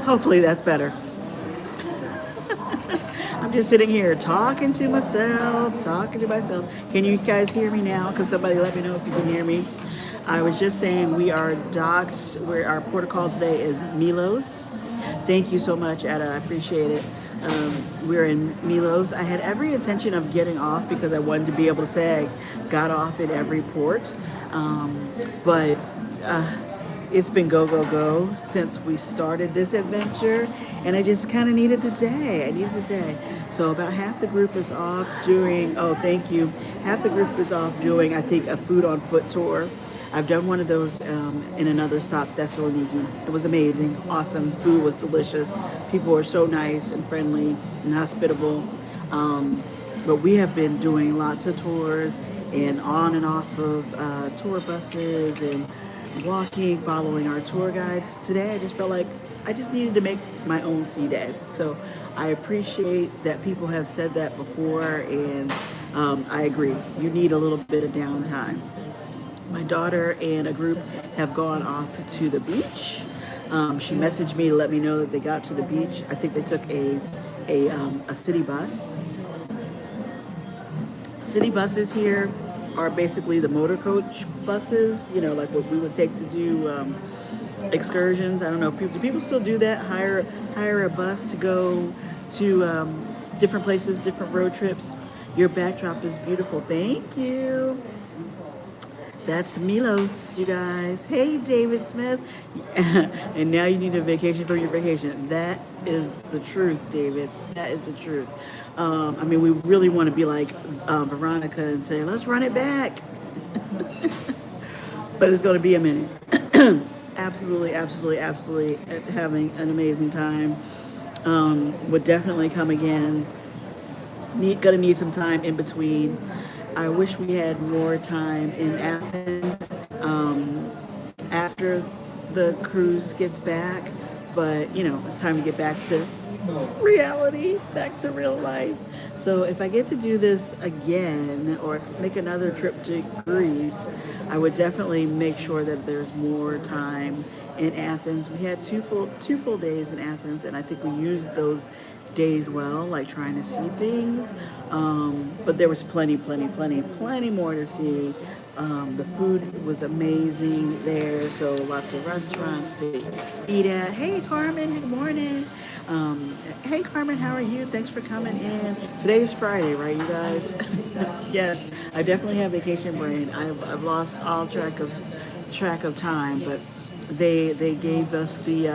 Hopefully that's better. I'm just sitting here talking to myself, talking to myself. Can you guys hear me now? Can somebody let me know if you can hear me? I was just saying we are docked. Where our port of call today is Milos. Thank you so much, Etta. I appreciate it. We're in Milos. I had every intention of getting off because I wanted to be able to say I got off at every port. But it's been go, go, go since we started this adventure. And I just kind of needed the day. I needed the day. So about half the group is off doing, oh, thank you. Half the group is off doing, I think, a food on foot tour. I've done one of those in another stop, Thessaloniki. It was amazing, awesome. Food was delicious. People were so nice and friendly and hospitable. But we have been doing lots of tours and on and off of tour buses and walking, following our tour guides. Today, I just felt like I just needed to make my own sea day. So I appreciate that people have said that before, and I agree. You need a little bit of downtime. My daughter and a group have gone off to the beach. She messaged me to let me know that they got to the beach. I think they took a city bus. City buses here are basically the motor coach buses, you know, like what we would take to do excursions. I don't know, do people still do that? Hire a bus to go to different places, different road trips. Your backdrop is beautiful. Thank you. That's Milos, you guys. Hey, David Smith. And now you need a vacation for your vacation. That is the truth, David. That is the truth. I mean, we really want to be like Veronica and say, let's run it back. But it's going to be a minute. Absolutely, absolutely, absolutely having an amazing time. Would definitely come again. Gonna need some time in between. I wish we had more time in Athens after the cruise gets back, but you know, it's time to get back to reality, back to real life. So if I get to do this again or make another trip to Greece, I would definitely make sure that there's more time in Athens. We had two full days in Athens, and I think we used those days well, like trying to see things. But there was plenty more to see. The food was amazing there, so lots of restaurants to eat at. Hey, Carmen, good morning. Hey, Carmen, how are you? Thanks for coming in. Today's Friday, right, you guys? Yes, I definitely have vacation brain. I've lost all track of time, but they gave us the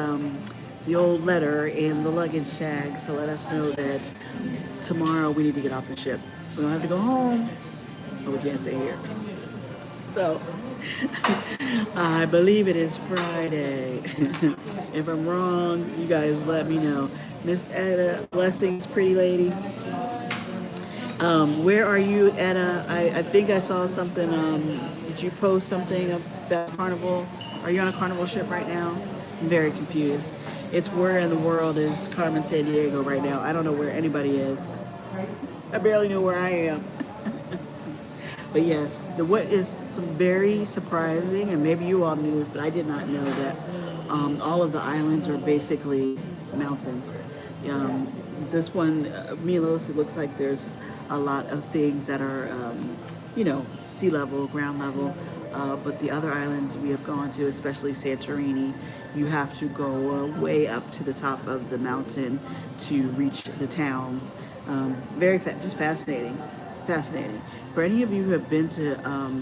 old letter and the luggage tag to let us know that tomorrow we need to get off the ship. We don't have to go home, but we can't stay here. So I believe it is Friday. If I'm wrong, you guys let me know. Miss Etta, blessings, pretty lady. Where are you, Etta? I think I saw something. Did you post something about Carnival? Are you on a Carnival ship right now? I'm very confused. It's where in the world is Carmen San Diego right now? I don't know where anybody is. I barely know where I am. But yes, what is some very surprising, and maybe you all knew this, but I did not know that all of the islands are basically mountains. This one, Milos, it looks like there's a lot of things that are, sea level, ground level. But the other islands we have gone to, especially Santorini, you have to go way up to the top of the mountain to reach the towns. Just fascinating. Fascinating. For any of you who have been to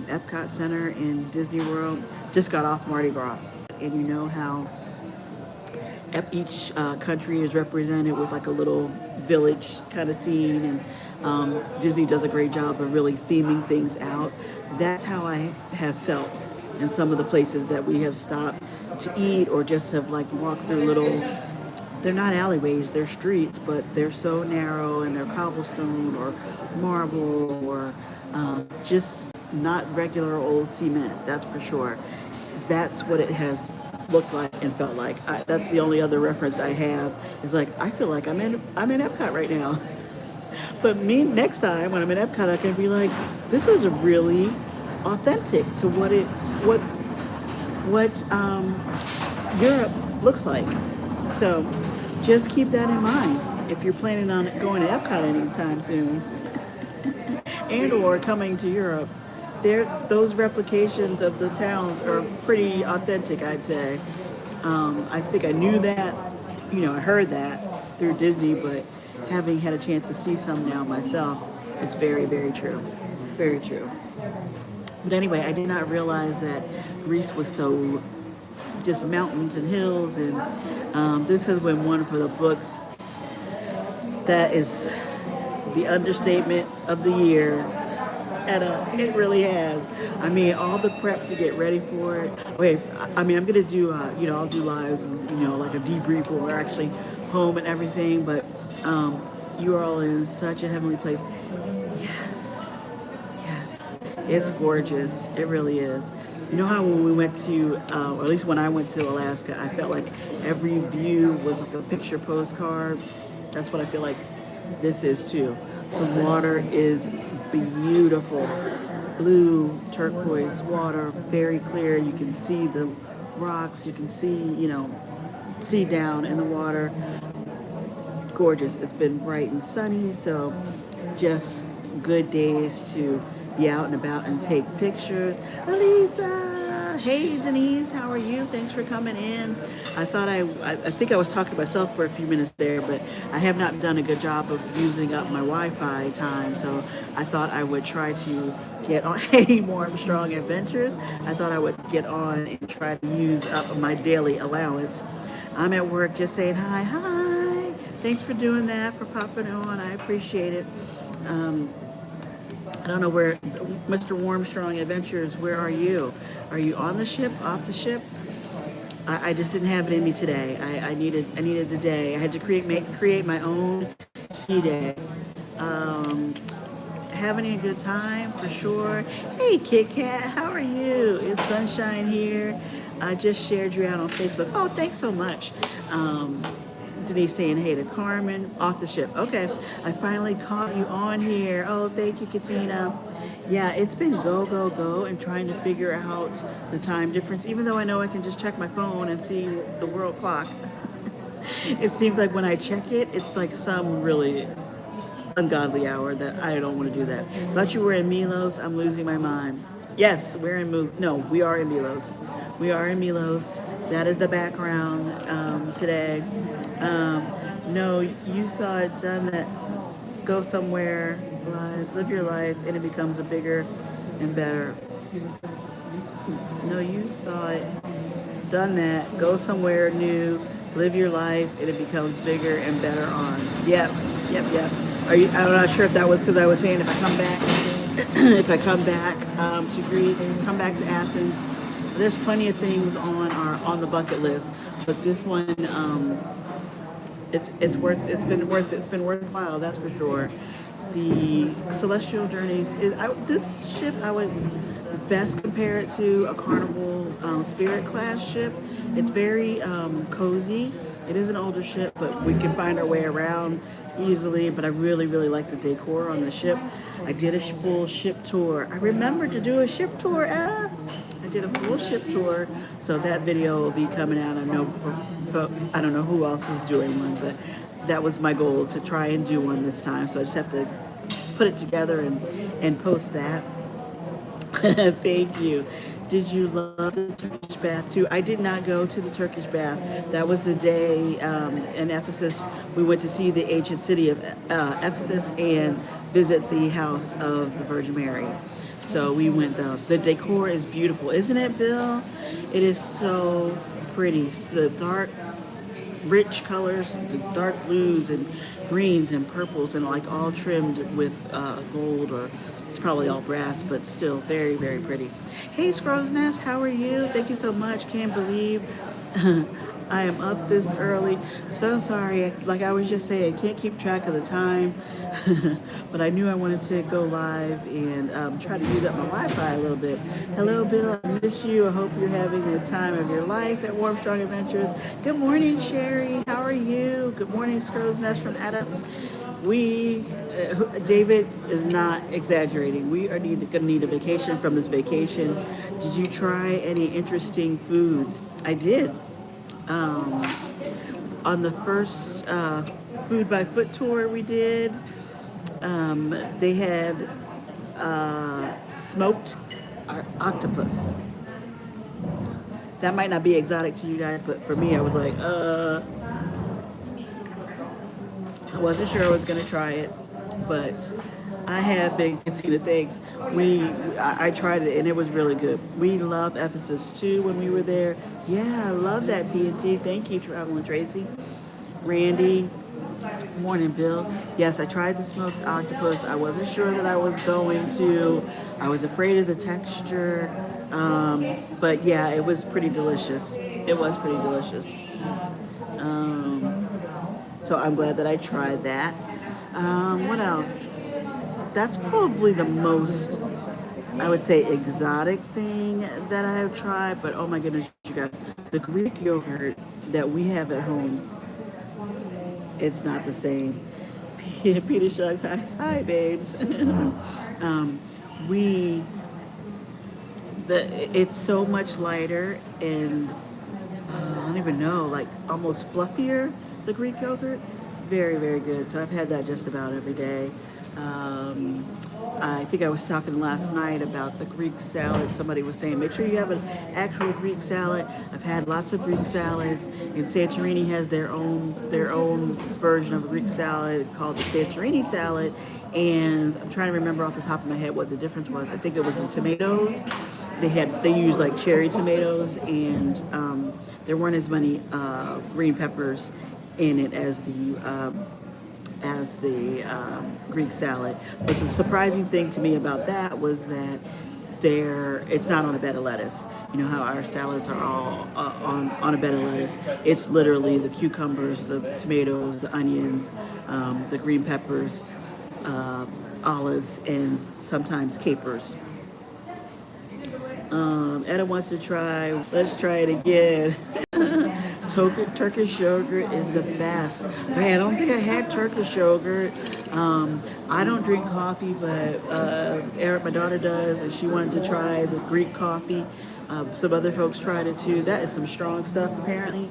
Epcot Center in Disney World, just got off Mardi Gras, and you know how each country is represented with like a little village kind of scene, and Disney does a great job of really theming things out. That's how I have felt in some of the places that we have stopped to eat or just have like walked through they're not alleyways, they're streets, but they're so narrow and they're cobblestone or marble or just not regular old cement, that's for sure. That's what it has looked like and felt like. That's the only other reference I have. Is like, I feel like I'm in Epcot right now. But next time when I'm in Epcot, I can be like, this is really authentic to what Europe looks like. So just keep that in mind if you're planning on going to Epcot anytime soon and or coming to Europe. There, those replications of the towns are pretty authentic, I'd say. I think I knew that, I heard that through Disney, but having had a chance to see some now myself, it's very, very true. Very true. But anyway, I did not realize that Greece was so just mountains and hills, and this has been one of the books that is the understatement of the year. And it really has. I mean, all the prep to get ready for it. Wait, I mean, I'm gonna do, I'll do lives, and, like a debrief when we're actually home and everything. But you are all in such a heavenly place. Yes, yes, it's gorgeous. It really is. You know how when we went to, or at least when I went to Alaska, I felt like every view was like a picture postcard. That's what I feel like this is too. The water is beautiful. Blue, turquoise water, very clear. You can see the rocks. You can see, see down in the water. Gorgeous. It's been bright and sunny, so just good days to be out and about and take pictures. Alisa, hey Denise, how are you? Thanks for coming in. I think I was talking to myself for a few minutes there, but I have not done a good job of using up my Wi-Fi time, so I thought I would try to get on Hey More Strong Adventures. I thought I would get on and try to use up my daily allowance. I'm at work just saying hi, hi. Thanks for doing that, for popping on. I appreciate it. I don't know where, Mr. Warmstrong Adventures, where are you? Are you on the ship, off the ship? I just didn't have it in me today. I needed the day. I had to create my own sea day. Um, Having a good time for sure. Hey Kit Kat, how are you? It's sunshine here. I just shared you out on Facebook. Oh, thanks so much. Denise saying hey to Carmen, off the ship. Okay, I finally caught you on here. Oh, thank you, Katina. Yeah, it's been go, go, go, and trying to figure out the time difference, even though I know I can just check my phone and see the world clock. It seems like when I check it, it's like some really ungodly hour that I don't want to do that. Thought you were in Milos. I'm losing my mind. Yes, we're in No, we are in Milos. We are in Milos. That is the background today. Um, no, you saw it done that. Go somewhere, live your life, and it becomes a bigger and better. No, you saw it done that. Go somewhere new, live your life, and it becomes bigger and better on. Yep, yep, yep. I'm not sure if that was because I was saying if I come back, if I come back to Greece, come back to Athens. There's plenty of things on the bucket list, but this one, it's been worthwhile. That's for sure. The Celestial Journeys this ship I would best compare it to a Carnival Spirit class ship. It's very cozy. It is an older ship, but we can find our way around easily. But I really, really like the decor on the ship. I did a full ship tour. I remembered to do a ship tour. I did a full ship tour, so that video will be coming out. I don't know who else is doing one, but that was my goal to try and do one this time. So I just have to put it together and post that. Thank you. Did you love the Turkish bath too? I did not go to the Turkish bath. That was the day in Ephesus. We went to see the ancient city of Ephesus and visit the house of the Virgin Mary. So we went though. The decor is beautiful, isn't it, Bill? It is so pretty. The dark, rich colors, the dark blues and greens and purples, and like all trimmed with gold, or it's probably all brass, but still very, very pretty. Hey, Scroll's Nest, how are you? Thank you so much. Can't believe I am up this early. So sorry. Like I was just saying, can't keep track of the time. But I knew I wanted to go live and try to use up my Wi-Fi a little bit. Hello, Bill. I miss you. I hope you're having the time of your life at Warm Strong Adventures. Good morning, Sherry. How are you? Good morning, Scroll's Nest from Adam. David is not exaggerating. We are going to need a vacation from this vacation. Did you try any interesting foods? I did. on the first food by foot tour we did, they had smoked octopus. That might not be exotic to you guys, but for me, I was like, I wasn't sure I was gonna try it, but I have been considering things. I tried it and it was really good. We love Ephesus too when we were there. Yeah, I love that TNT. Thank you, Traveling Tracy, Randy. Morning, Bill. Yes, I tried the smoked octopus. I wasn't sure that I was going to. I was afraid of the texture. But yeah, it was pretty delicious. It was pretty delicious. So I'm glad that I tried that. What else? That's probably the most, I would say, exotic thing that I have tried. But oh my goodness, you guys, the Greek yogurt that we have at home, it's not the same. Peter Shucks, hi babes. We it's so much lighter and I don't even know, like almost fluffier. The Greek yogurt, very very good. So I've had that just about every day. Um, I think I was talking last night about the Greek salad. Somebody was saying, make sure you have an actual Greek salad. I've had lots of Greek salads, and Santorini has their own version of a Greek salad called the Santorini salad. And I'm trying to remember off the top of my head what the difference was. I think it was the tomatoes. They used like cherry tomatoes, and there weren't as many green peppers in it as the Greek salad. But the surprising thing to me about that was that it's not on a bed of lettuce. You know how our salads are all on a bed of lettuce. It's literally the cucumbers, the tomatoes, the onions, the green peppers, olives, and sometimes capers. Etta wants to try. Let's try it again. Turkish yogurt is the best. Okay, I don't think I had Turkish yogurt. I don't drink coffee, but Eric, my daughter, does, and she wanted to try the Greek coffee. Some other folks tried it too. That is some strong stuff, apparently.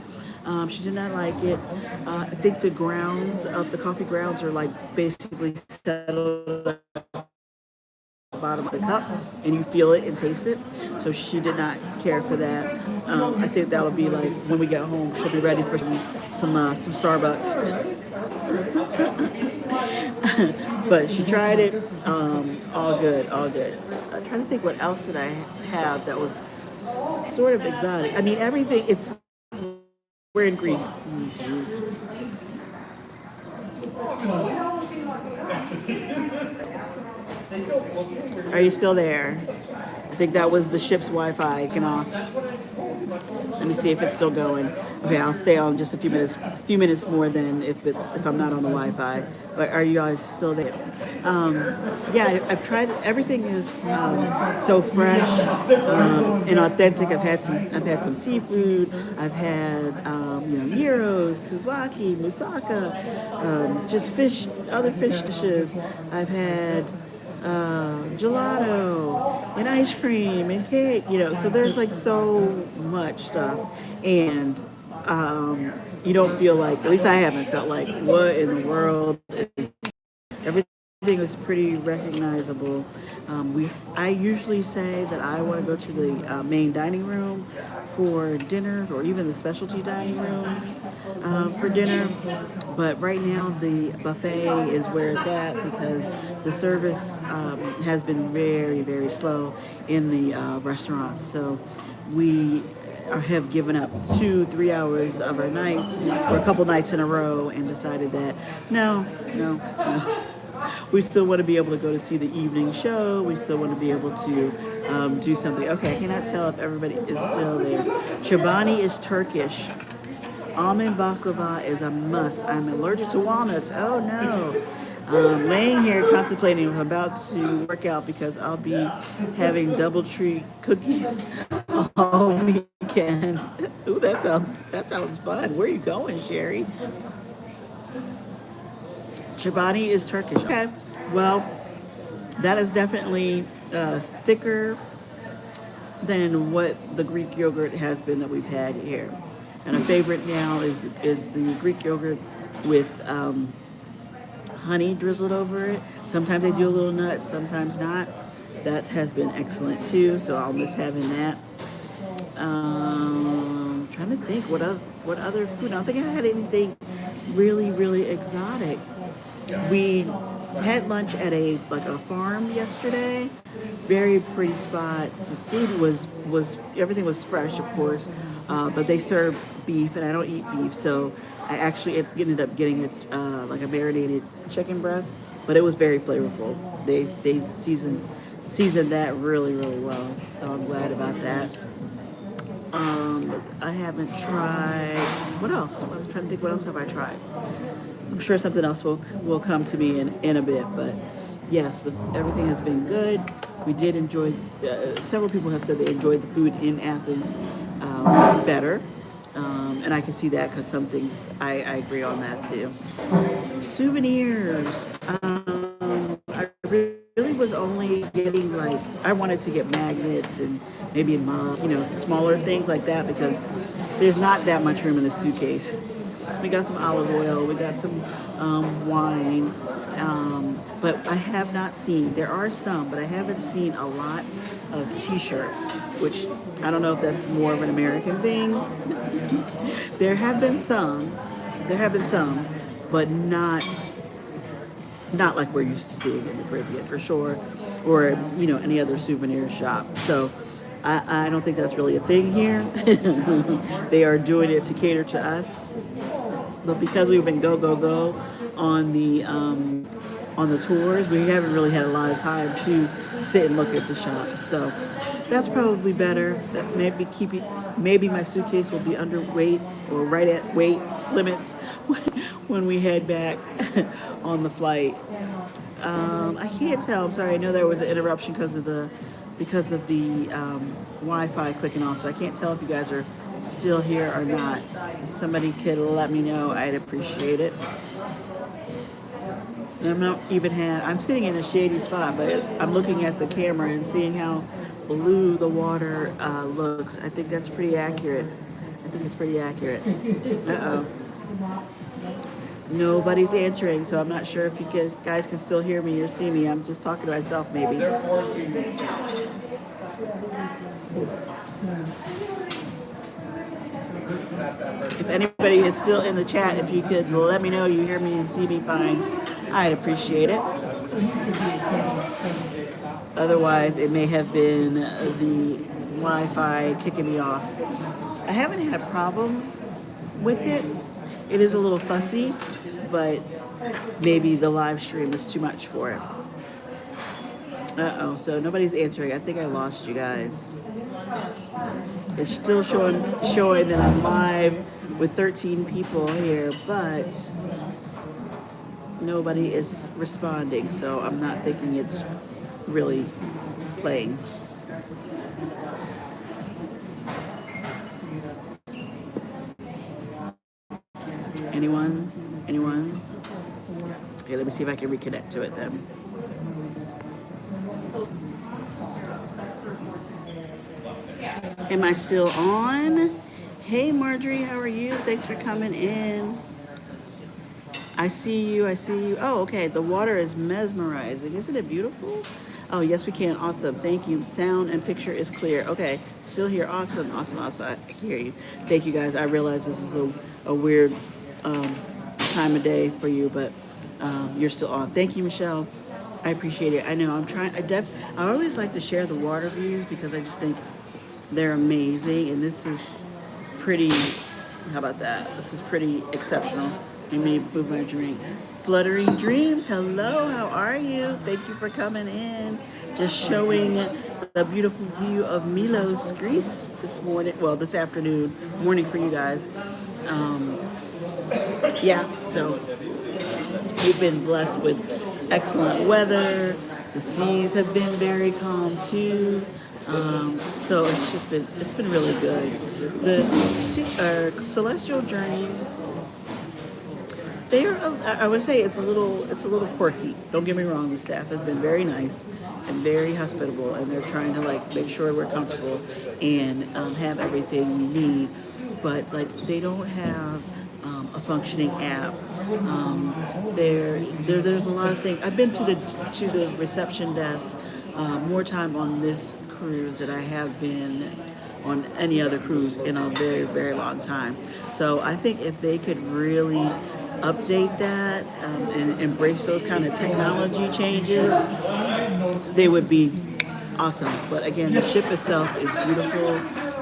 She did not like it. I think the coffee grounds are like basically settled bottom of the cup and you feel it and taste it. So she did not care for that. I think that'll be like when we get home, she'll be ready for some Starbucks. But she tried it. All good, all good. I'm trying to think what else did I have that was sort of exotic. I mean, everything. We're in Greece. Jeez. Are you still there? I think that was the ship's Wi-Fi getting off. Let me see if it's still going. Okay, I'll stay on just a few minutes more than if I'm not on the Wi-Fi. But are you guys still there? Yeah, I've tried. Everything is so fresh and authentic. I've had some seafood. I've had gyros, souvlaki, moussaka, just fish, other fish dishes. I've had gelato and ice cream and cake, so there's like so much stuff, and you don't feel like, at least I haven't felt like, what in the world is, everything was pretty recognizable. I usually say that I want to go to the main dining room for dinners, or even the specialty dining rooms for dinner. But right now the buffet is where it's at because the service has been very, very slow in the restaurants. So we have given up 2-3 hours of our nights, or a couple nights in a row, and decided that no. We still want to be able to go to see the evening show. We still want to be able to do something. Okay, I cannot tell if everybody is still there. Chobani is Turkish. Almond baklava is a must. I'm allergic to walnuts. Oh no. Laying here contemplating if I'm about to work out because I'll be having DoubleTree cookies all weekend. Ooh, that sounds fun. Where are you going, Sherry? Chobani is Turkish. Okay, well, that is definitely thicker than what the Greek yogurt has been that we've had here. And a favorite now is the Greek yogurt with honey drizzled over it. Sometimes they do a little nuts, sometimes not. That has been excellent too, so I'll miss having that. Trying to think what other food. I don't think I had anything really exotic. We had lunch at a farm yesterday. Very pretty spot. The food was everything was fresh, of course, but they served beef, and I don't eat beef, so I actually ended up getting like a marinated chicken breast, but it was very flavorful. They seasoned that really well, so I'm glad about that. I haven't tried. What else? I was trying to think. What else have I tried? I'm sure something else will come to me in a bit. But yes, everything has been good. We did enjoy. Several people have said they enjoyed the food in Athens better, and I can see that because some things I agree on that too. Souvenirs. I really was only getting like I wanted to get magnets and maybe a mug, smaller things like that because there's not that much room in the suitcase. We got some olive oil, we got some wine, but I have not seen. There are some, but I haven't seen a lot of T-shirts, which I don't know if that's more of an American thing. There have been some. There have been some, but not like we're used to seeing in the Caribbean for sure, or any other souvenir shop. So I don't think that's really a thing here. They are doing it to cater to us, but because we've been go on the tours, we haven't really had a lot of time to sit and look at the shops. So that's probably better. That maybe my suitcase will be underweight or right at weight limits when we head back on the flight. I can't tell. I'm sorry. I know there was an interruption because of the Wi-Fi clicking off, so I can't tell if you guys are still here or not. If somebody could let me know, I'd appreciate it. And I'm sitting in a shady spot, but I'm looking at the camera and seeing how blue the water looks. I think that's pretty accurate. I think it's pretty accurate. Uh-oh. Nobody's answering, so I'm not sure if you guys can still hear me or see me. I'm just talking to myself, maybe. If anybody is still in the chat, if you could let me know you hear me and see me fine, I'd appreciate it. Otherwise, it may have been the Wi-Fi kicking me off. I haven't had problems with it. It is a little fussy, but maybe the live stream is too much for it. Uh-oh, so nobody's answering. I think I lost you guys. It's still showing that I'm live with 13 people here, but nobody is responding, so I'm not thinking it's really playing. Anyone? Okay, let me see if I can reconnect to it then. Am I still on? Hey Marjorie, how are you? Thanks for coming in. I see you. Oh, okay. The water is mesmerizing. Isn't it beautiful? Oh, yes, we can. Awesome. Thank you. Sound and picture is clear. Okay. Still here. Awesome. I hear you. Thank you, guys. I realize this is a weird time of day for you, but you're still on. Thank you, Michelle. I appreciate it. I know. I always like to share the water views because I just think they're amazing. And this is pretty, how about that? This is pretty exceptional. Let me move my drink. Fluttering Dreams, hello, how are you? Thank you for coming in. Just showing the beautiful view of Milos Greece this afternoon, morning for you guys. So we've been blessed with excellent weather. The seas have been very calm too. So it's been really good. The celestial journeys, I would say it's a little quirky. Don't get me wrong, the staff has been very nice and very hospitable, and they're trying to make sure we're comfortable and have everything we need. but like they don't have a functioning app. There's a lot of things. I've been to the reception desk more time on this cruise than I have been on any other cruise in a very, very long time. So I think if they could really update that and embrace those kind of technology changes, they would be awesome. But again, the ship itself is beautiful.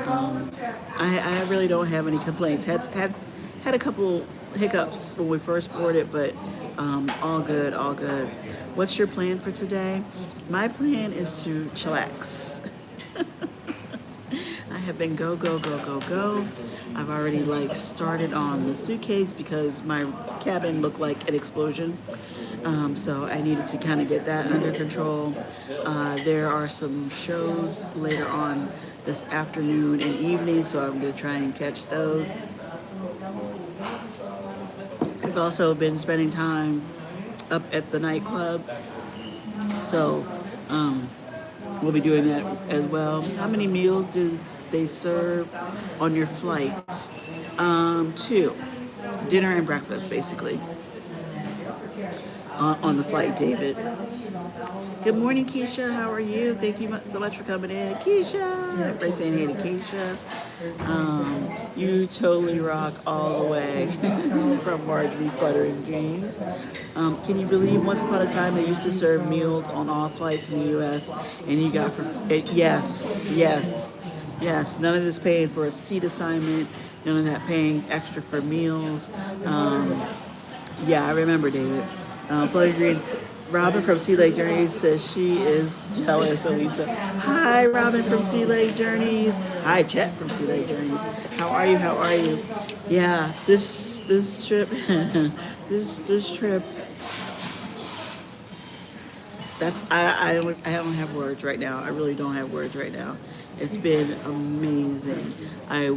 Um, I really don't have any complaints. Had a couple hiccups when we first boarded, but all good, all good. What's your plan for today? My plan is to chillax. I have been go, go, go, go, go. I've already like started on the suitcase because my cabin looked like an explosion. So I needed to kind of get that under control. There are some shows later on this afternoon and evening, so I'm going to try and catch those. I've also been spending time up at the nightclub, so we'll be doing that as well. How many meals do they serve on your flight? Two, dinner and breakfast, basically, on the flight, David. Good morning, Keisha. How are you? Thank you so much for coming in. Keisha! Everybody saying hey to Keisha. You totally rock all the way from Marjorie Fluttering Dreams. Can you believe once upon a time they used to serve meals on all flights in the U.S. and you got for yes, yes, yes. None of this paying for a seat assignment. None of that paying extra for meals. Yeah, I remember, David. Fluttering Dreams. Robin from Sea Lake Journeys says she is jealous, Alisa. Hi, Robin from Sea Lake Journeys. Hi, Chet from Sea Lake Journeys. How are you? How are you? Yeah, this trip, this trip. I don't have words right now. I really don't have words right now. It's been amazing. I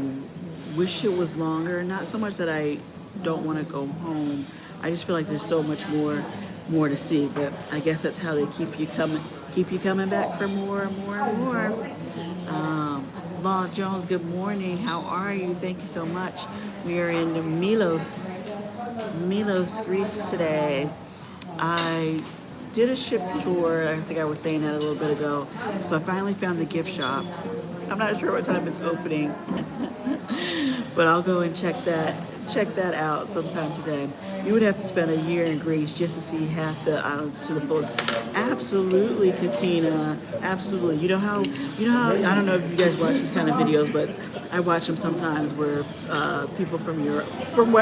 wish it was longer. Not so much that I don't want to go home. I just feel like there's so much more to see, but I guess that's how they keep you coming back for more and more and more. Law Jones, good morning. How are you? Thank you so much. We are in Milos Greece today. I did a ship tour. I think I was saying that a little bit ago. So I finally found the gift shop. I'm not sure what time it's opening, but I'll go and check that out sometime today. You would have to spend a year in Greece just to see half the islands to the fullest. Absolutely, Katina. Absolutely. You know how I don't know if you guys watch these kind of videos, but I watch them sometimes where people from Europe, from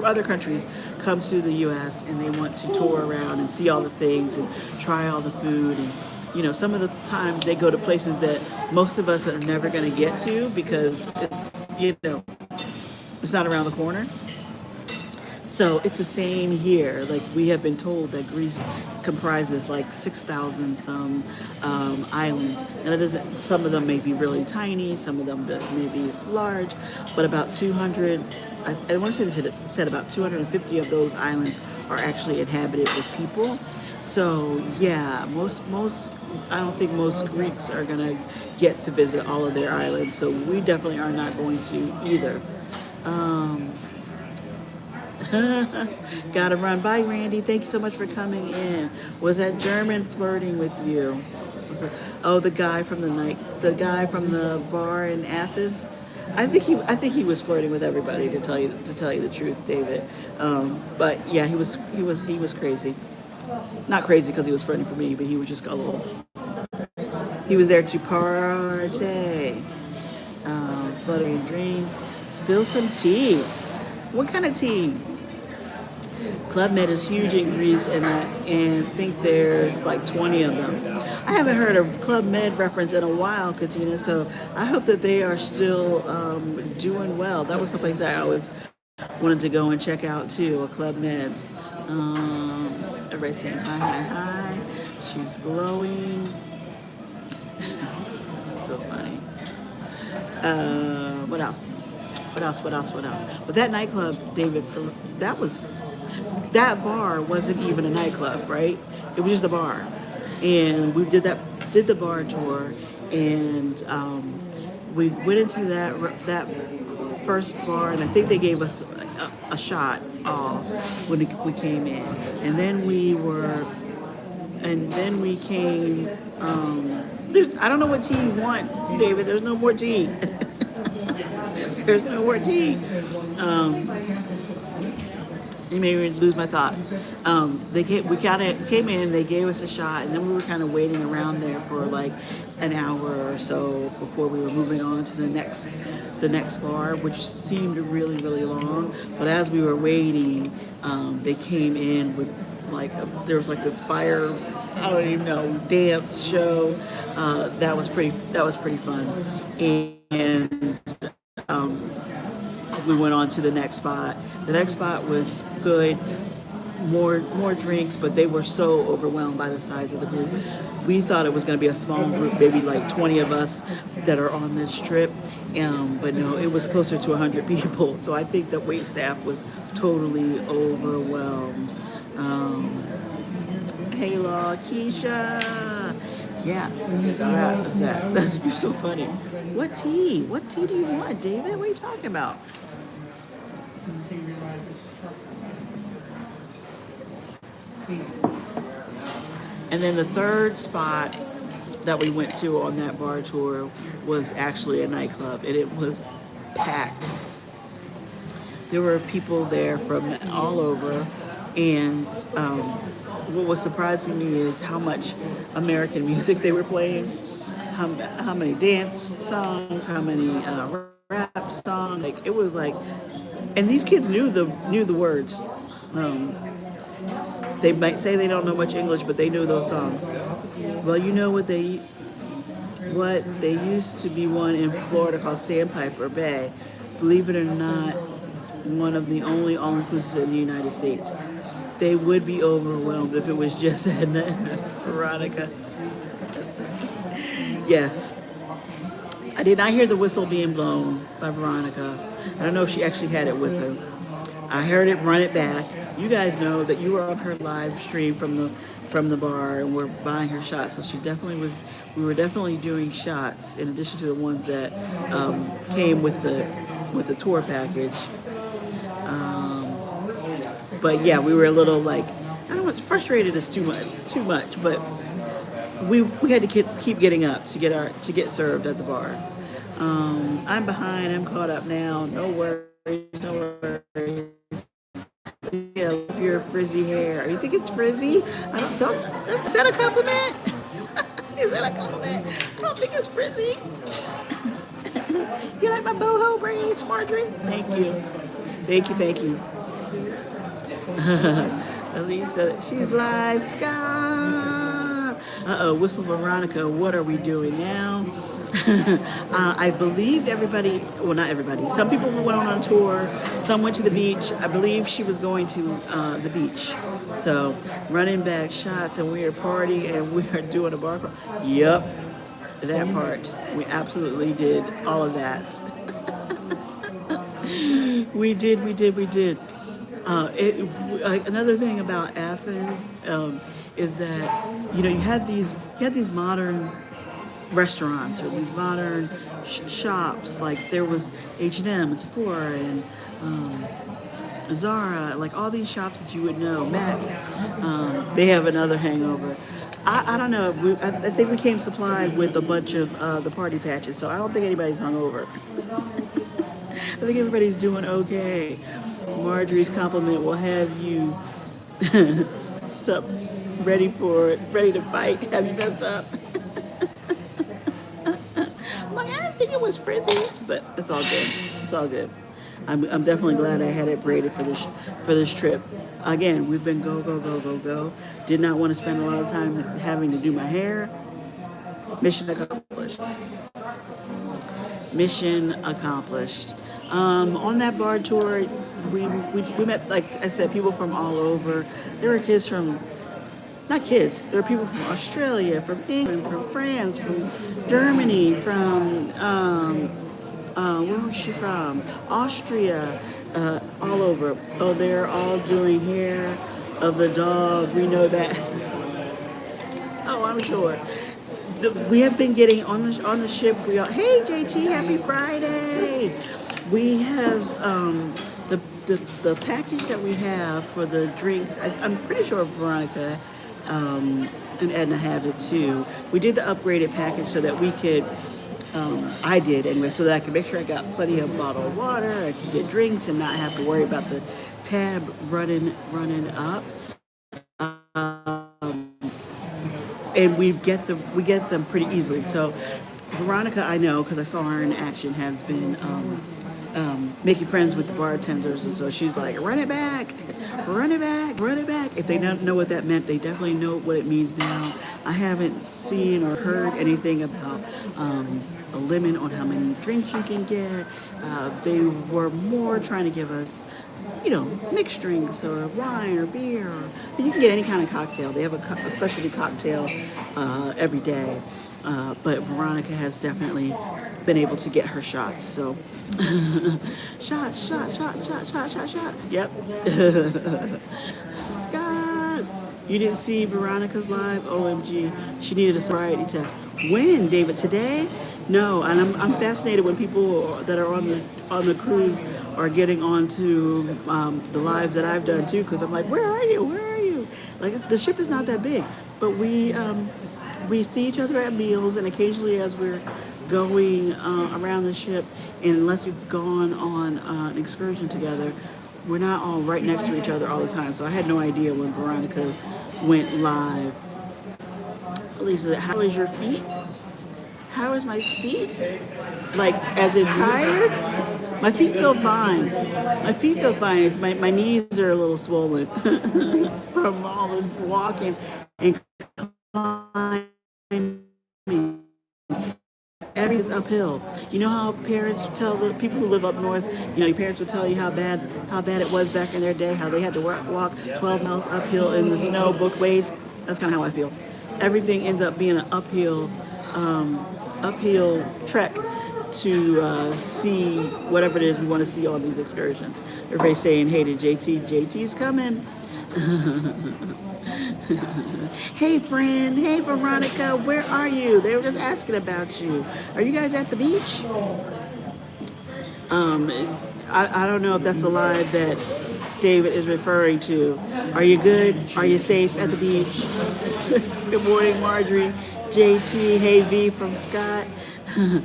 other countries, come to the U.S. and they want to tour around and see all the things and try all the food. And some of the times they go to places that most of us are never going to get to because it's not around the corner. So it's the same here. Like we have been told that Greece comprises like 6,000 some islands, and it doesn't. Some of them may be really tiny, some of them may be large, but about 200. I want to say they said about 250 of those islands are actually inhabited with people. So yeah, most I don't think most Greeks are gonna get to visit all of their islands. So we definitely are not going to either. Gotta run. Bye, Randy. Thank you so much for coming in. Was that German flirting with you? The guy from the bar in Athens. I think he was flirting with everybody to tell you the truth, David. But yeah, he was crazy. Not crazy because he was flirting for me, but he was just gullible. He was there to party. Fluttering dreams. Spill some tea. What kind of tea? Club Med is huge in Greece, and I think there's like 20 of them. I haven't heard a Club Med reference in a while, Katina, so I hope that they are still doing well. That was someplace I always wanted to go and check out too, a Club Med. Everybody saying hi. She's glowing. So funny. What else? But that nightclub, David, that bar wasn't even a nightclub, right? It was just a bar, and we did the bar tour, and we went into that first bar, and I think they gave us a shot all when we came in, and then we came. I don't know what tea you want, David. There's no more tea. There's no more tea. Um, you made me lose my thought. We kind of came in, they gave us a shot, and then we were kind of waiting around there for like an hour or so before we were moving on to the next bar, which seemed really really long. But as we were waiting, they came in with like there was like this fire, I don't even know, dance show. That was pretty fun, and we went on to the next spot. The next spot was good, more drinks, but they were so overwhelmed by the size of the group. We thought it was going to be a small group, maybe like 20 of us that are on this trip, but no, it was closer to 100 people. So I think the wait staff was totally overwhelmed. Hey, Law, Keisha. Yeah, so that was that. You're so funny. What tea? What tea do you want, David? What are you talking about? And then the third spot that we went to on that bar tour was actually a nightclub, and it was packed. There were people there from all over, and what was surprising me is how much American music they were playing, how many dance songs, how many rap songs. Like it was like, and these kids knew the words. They might say they don't know much English, but they knew those songs. Well, you know what they used to be one in Florida called Sandpiper Bay. Believe it or not, one of the only all-inclusives in the United States. They would be overwhelmed if it was just Edna and Veronica. Yes. I did not hear the whistle being blown by Veronica. I don't know if she actually had it with her. I heard it run it back. You guys know that you were on her live stream from the bar, and we're buying her shots. So she definitely was. We were definitely doing shots in addition to the ones that came with the tour package. But yeah, we were a little like, I don't know, frustrated is too much, but we had to keep getting up to get served at the bar. I'm behind. I'm caught up now. No worries. Yeah, if you're frizzy hair, you think it's frizzy? Is that a compliment? Is that a compliment? I don't think it's frizzy. You like my boho braids, Marjorie? Thank you. Alisa, she's live. Scott. Whistle Veronica. What are we doing now? I believe everybody, well, not everybody, some people went on tour, some went to the beach. I believe she was going to the beach. So, running back shots, and we are partying, and we are doing a bar crawl. Yep, that part. We absolutely did all of that. We did. Another thing about Athens is that, you had these modern restaurants or these modern shops. Like there was H&M and Sephora and Zara, like all these shops that you would know. Mac, they have another hangover. I don't know. I think we came supplied with a bunch of the party patches, so I don't think anybody's hungover. I think everybody's doing okay. Marjorie's compliment will have you stop ready for it, ready to fight. Have you messed up? I'm like, I didn't think it was frizzy, but it's all good. It's all good. I'm definitely glad I had it braided for this trip. Again, we've been go. Did not want to spend a lot of time having to do my hair. Mission accomplished. Mission accomplished. On that bar tour, we met, like I said, people from all over. There were kids from, not kids, there were people from Australia, from England, from France, from Germany, from, where was she from? Austria, all over. Oh, they're all doing hair of the dog. We know that. Oh, I'm sure. We have been getting on the ship. Hey, JT, happy Friday. We have the package that we have for the drinks. I'm pretty sure Veronica and Edna have it too. We did the upgraded package so that we could. I did anyway, so that I could make sure I got plenty of bottled water. I could get drinks and not have to worry about the tab running up. And we get them pretty easily. So Veronica, I know because I saw her in action, has been making friends with the bartenders, and so she's like, run it back, run it back, run it back. If they don't know what that meant, they definitely know what it means now. I haven't seen or heard anything about a limit on how many drinks you can get. They were more trying to give us, mixed drinks or wine or beer. You can get any kind of cocktail. They have a specialty cocktail every day. But Veronica has definitely been able to get her shots. So, shots. Yep. Scott, you didn't see Veronica's live? OMG, she needed a sobriety test. When, David? Today? No, and I'm fascinated when people that are on the cruise are getting onto the lives that I've done too, because I'm like, where are you? Where are you? Like the ship is not that big, but we see each other at meals and occasionally as we're going around the ship, and unless we've gone on an excursion together, we're not all right next to each other all the time. So I had no idea when Veronica went live. Alisa, how is your feet? How is my feet? Like, as in tired? My feet feel fine. My feet feel fine. It's my knees are a little swollen from all the walking and climbing. Everything's uphill. You know how parents tell the people who live up north, your parents would tell you how bad it was back in their day, how they had to walk 12 miles uphill in the snow both ways. That's kind of how I feel. Everything ends up being an uphill trek to see whatever it is we want to see on these excursions. Everybody's saying, hey to JT. JT's coming. Hey friend, hey Veronica, where are you? They were just asking about you. Are you guys at the beach? I don't know if that's the live that David is referring to. Are you good? Are you safe at the beach? Good morning, Marjorie. JT, hey V from Scott.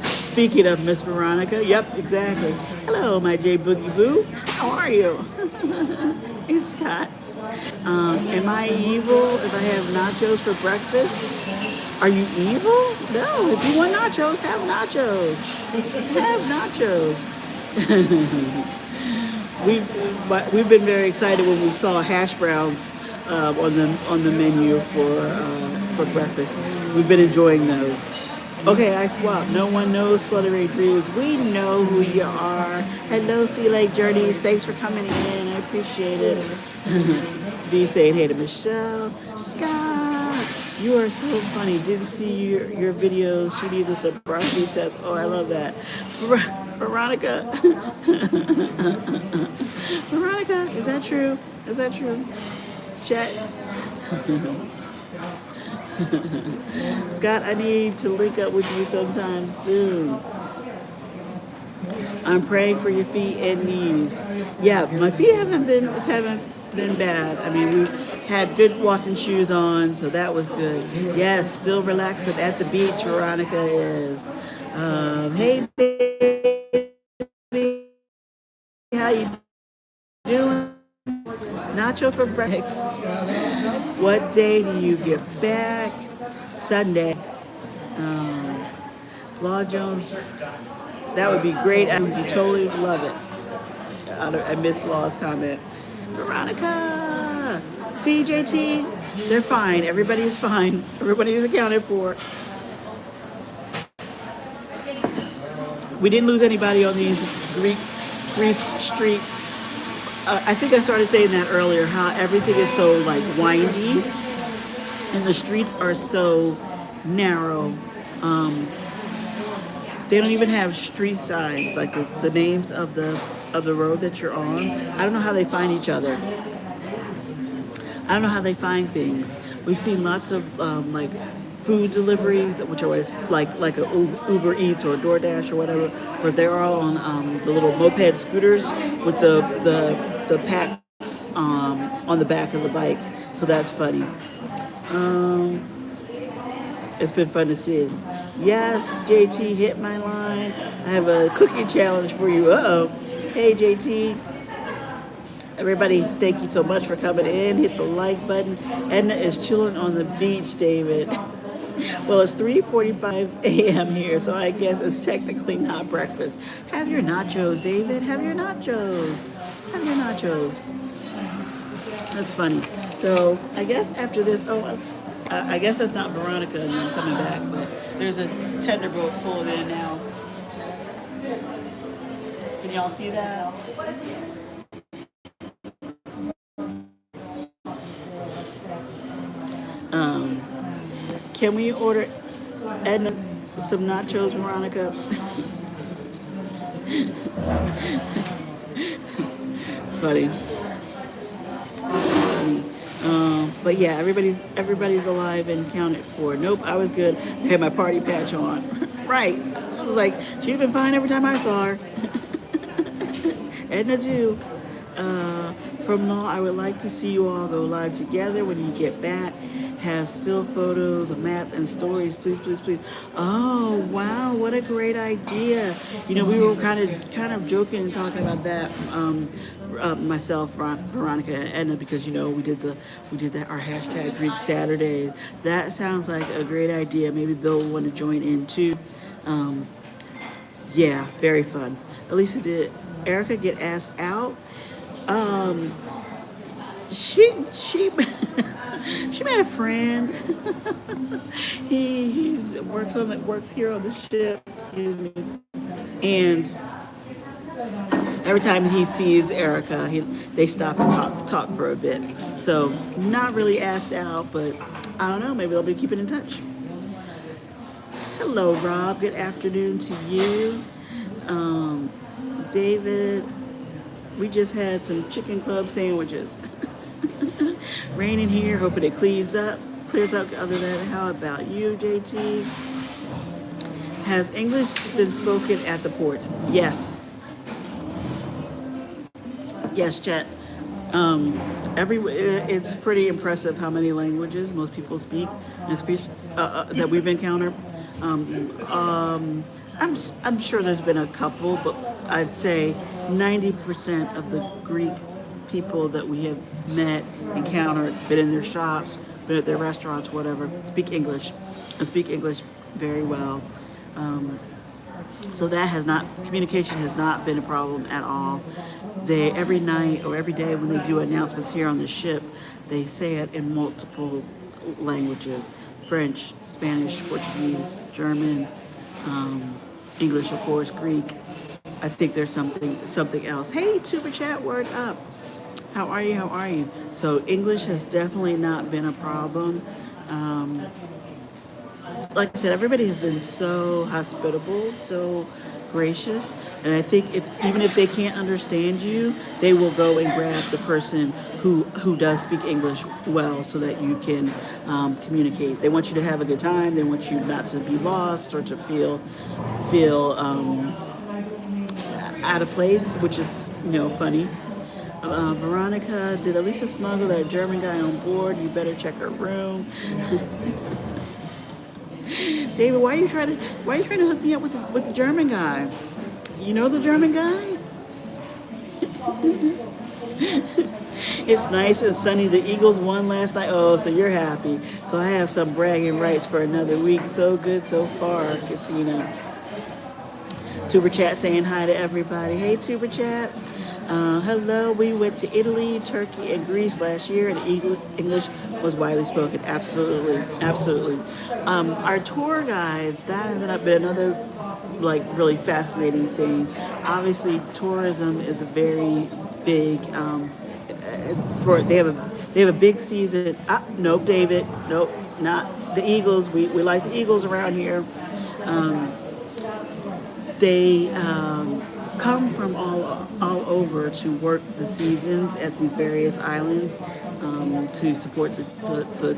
Speaking of Miss Veronica, yep, exactly. Hello, my J Boogie Boo. How are you? Hey, Scott. Am I evil if I have nachos for breakfast? Are you evil? No. If you want nachos, have nachos. Have nachos. We've been very excited when we saw hash browns on the menu for breakfast. We've been enjoying those. Okay, I swapped. No one knows Fluttery Dreams. We know who you are. Hello, Sea Lake Journeys. Thanks for coming in. I appreciate it. B saying hey to Michelle. Scott, you are so funny. Didn't see your videos. She needs a sobriety test. Oh, I love that. Veronica. Veronica, is that true? Is that true? Chat. Scott, I need to link up with you sometime soon. I'm praying for your feet and knees. Yeah, my feet haven't been bad. I mean, we had good walking shoes on, so that was good. Yes, still relaxing at the beach. Veronica is. Hey, baby, how you doing? Nacho for breakfast. What day do you get back? Sunday. Law Jones, that would be great. I would totally love it. I missed Law's comment. Veronica, CJT, they're fine. Everybody is fine. Everybody is accounted for. We didn't lose anybody on these Greece streets. I think I started saying that earlier, how everything is so like windy and the streets are so narrow. They don't even have street signs, like the names of the road that you're on. I don't know how they find each other. I don't know how they find things. We've seen lots of like food deliveries, which are like a Uber Eats or DoorDash or whatever, but they're all on the little moped scooters with the packs on the back of the bikes. So that's funny. Um, it's been fun to see. Yes, JT hit my line. I have a cookie challenge for you. Uh oh. Hey, JT. Everybody, thank you so much for coming in. Hit the like button. Edna is chilling on the beach, David. Well, it's 3:45 a.m. here, so I guess it's technically not breakfast. Have your nachos, David. Have your nachos. Have your nachos. That's funny. So I guess after this, I guess that's not Veronica and I'm coming back, but there's a tenderboat pulling in now. Can y'all see that? Um, can we order Edna some nachos, Veronica? Funny. But yeah, everybody's alive and counted for. Nope, I was good. I had my party patch on. Right. I was like, she'd been fine every time I saw her. Edna too. From Law, I would like to see you all go live together when you get back. Have still photos, a map, and stories, please, please, please. Oh wow, what a great idea! You know, we were kind of joking and talking about that. Myself, Veronica, and Edna, because we did that our hashtag Greek Saturday. That sounds like a great idea. Maybe Bill will want to join in too. Um, yeah, very fun. Alisa, did Erica get asked out? Um, she she met a friend. He's works here on the ship. Excuse me. And every time he sees Erica, they stop and talk for a bit. So not really asked out, but I don't know. Maybe they'll be keeping in touch. Hello, Rob. Good afternoon to you, David. We just had some chicken club sandwiches. Raining here, hoping it clears up. Other than that, how about you, JT? Has English been spoken at the port? Yes. Yes, Chet. It's pretty impressive how many languages most people speak and speak that we've encountered. I'm sure there's been a couple, but I'd say 90% of the Greek people that we have met, encountered, been in their shops, been at their restaurants, whatever, speak English and speak English very well. So communication has not been a problem at all. They, every night or every day when they do announcements here on the ship, they say it in multiple languages: French, Spanish, Portuguese, German, English, of course, Greek. I think there's something else. Hey, Tuber Chat, word up. How are you? How are you? So English has definitely not been a problem. Like I said, everybody has been so hospitable, so gracious, and I think even if they can't understand you, they will go and grab the person who does speak English well, so that you can communicate. They want you to have a good time. They want you not to be lost or to feel out of place, which is funny. Veronica, did Alisa smuggle that German guy on board? You better check her room. David, why are you trying to hook me up with the German guy? You know the German guy? It's nice and sunny. The Eagles won last night. Oh, so you're happy. So I have some bragging rights for another week. So good so far, Katina. Tuber Chat saying hi to everybody. Hey, Tuber Chat. Hello, we went to Italy, Turkey, and Greece last year, and English was widely spoken. Absolutely, absolutely. Our tour guides, that has not been another really fascinating thing. Obviously, tourism is a very big. They have a big season. Nope, David. Nope, not the Eagles. We like the Eagles around here. They come from all over to work the seasons at these various islands to support the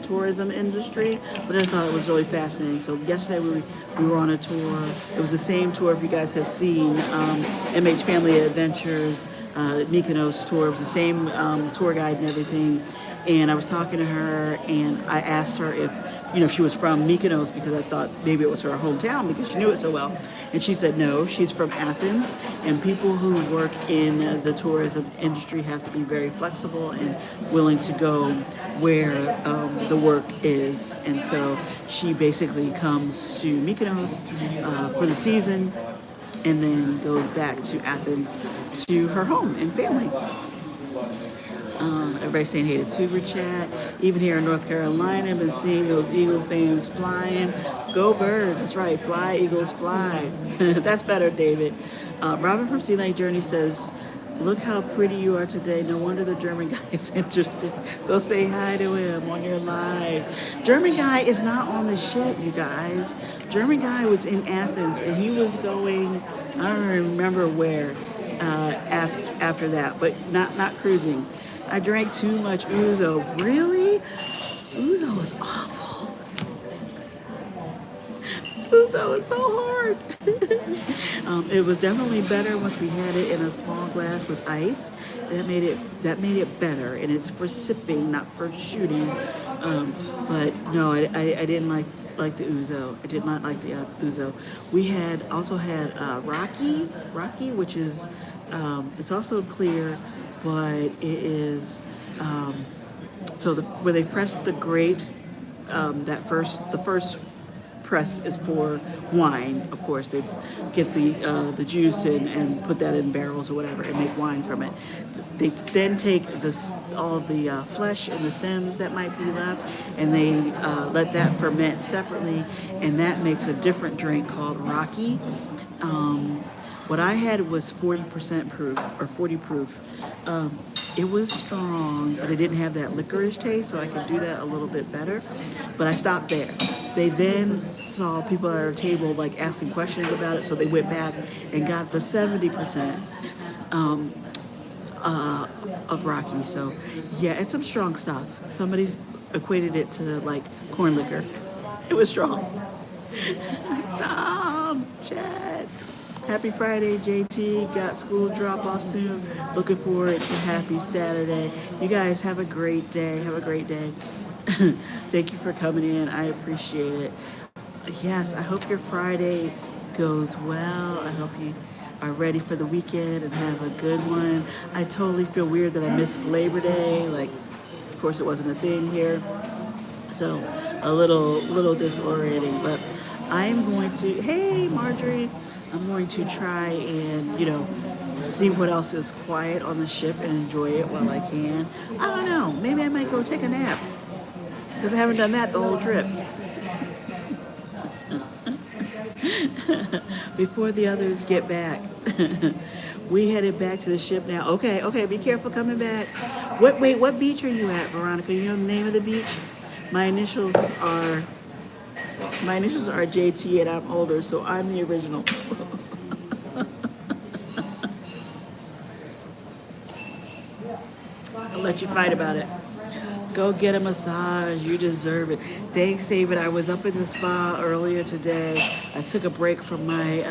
tourism industry. But I thought it was really fascinating. So yesterday we were on a tour. It was the same tour, if you guys have seen MH Family Adventures, Mykonos tour. It was the same tour guide and everything. And I was talking to her, and I asked her if she was from Mykonos, because I thought maybe it was her hometown because she knew it so well. And she said no, she's from Athens, and people who work in the tourism industry have to be very flexible and willing to go where the work is. And so she basically comes to Mykonos for the season and then goes back to Athens to her home and family. Everybody saying hey to Tuber Chat. Even here in North Carolina, I've been seeing those Eagle fans flying. Go Birds, that's right, fly Eagles fly. That's better, David. Robin from Sea Lake Journey says, look how pretty you are today. No wonder the German guy is interested. Go say hi to him on your live. German guy is not on the ship, you guys. German guy was in Athens, and he was going, I don't remember where after that, but not cruising. I drank too much ouzo. Really? Ouzo is awful. Ouzo is so hard. It was definitely better once we had it in a small glass with ice. That made it better, and it's for sipping, not for shooting. But no, I didn't like the ouzo. I did not like the ouzo. We also had Rocky, which is it's also clear, but it is where they press the grapes. The first press is for wine. Of course, they get the juice and put that in barrels or whatever and make wine from it. They then take all of the flesh and the stems that might be left, and they let that ferment separately, and that makes a different drink called Rocky. What I had was 40% proof or 40 proof. It was strong, but it didn't have that licorice taste, so I could do that a little bit better. But I stopped there. They then saw people at our table like asking questions about it, so they went back and got the 70% of Rocky. So yeah, it's some strong stuff. Somebody's equated it to like corn liquor. It was strong. Tom, Chad. Happy Friday, JT. Got school drop off soon. Looking forward to happy Saturday. You guys have a great day. Have a great day. Thank you for coming in. I appreciate it. Yes, I hope your Friday goes well. I hope you are ready for the weekend and have a good one. I totally feel weird that I missed Labor Day. Like, of course, it wasn't a thing here. So a little disorienting, but I'm going to, hey, Marjorie. I'm going to try and, see what else is quiet on the ship and enjoy it while I can. I don't know. Maybe I might go take a nap because I haven't done that the whole trip. Before the others get back. We headed back to the ship now. Okay, be careful coming back. What beach are you at, Veronica? You know the name of the beach? My initials are JT, and I'm older, so I'm the original. I'll let you fight about it. Go get a massage. You deserve it. Thanks, David. I was up in the spa earlier today. I took a break from my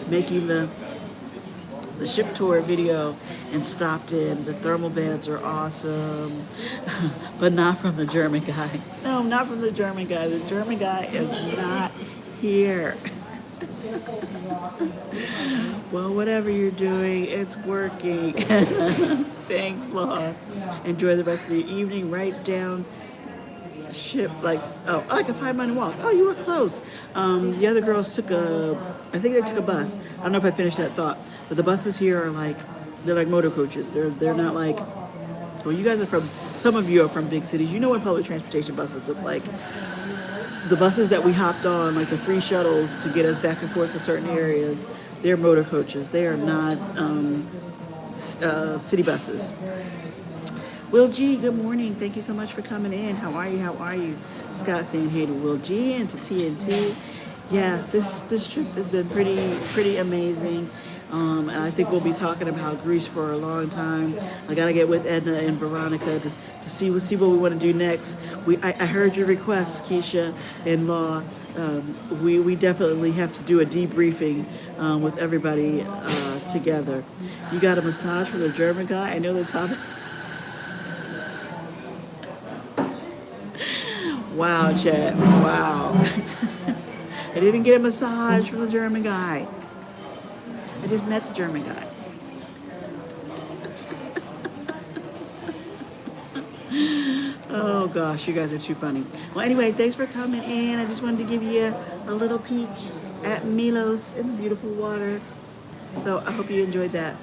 making the ship tour video and stopped in. The thermal beds are awesome, but not from the German guy. No, not from the German guy. The German guy is not here. Well, whatever you're doing, it's working. Thanks, Laura. Enjoy the rest of the evening. Write down ship like a 5-minute walk. Oh, you were close. The other girls took I think they took a bus. I don't know if I finished that thought, but the buses here are they're like motor coaches. They're not like, well, you guys are some of you are from big cities. You know what public transportation buses look like. The buses that we hopped on, like the free shuttles to get us back and forth to certain areas, they're motor coaches. They are not city buses. Will G, good morning. Thank you so much for coming in. How are you? Scott saying hey to Will G and to TNT. yeah, this trip has been pretty amazing. And I think we'll be talking about Greece for a long time. I gotta get with Edna and Veronica to see what we want to do next. I heard your request, Keisha and Law. We definitely have to do a debriefing with everybody together. You got a massage from the German guy? I know they're talking. Wow, Chad. Wow. I didn't get a massage from the German guy. I just met the German guy. Oh gosh, you guys are too funny. Well, anyway, thanks for coming in. I just wanted to give you a little peek at Milos in the beautiful water. So I hope you enjoyed that.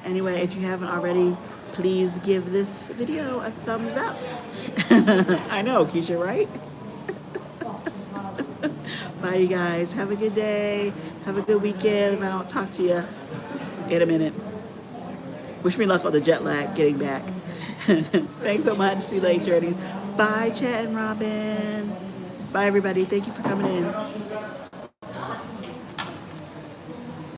Anyway, if you haven't already, please give this video a thumbs up. I know, Keisha, right? Bye, you guys. Have a good day. Have a good weekend. If I don't talk to you in a minute. Wish me luck on the jet lag getting back. Thanks so much. See you later, journeys. Bye, Chat and Robin. Bye, everybody. Thank you for coming in.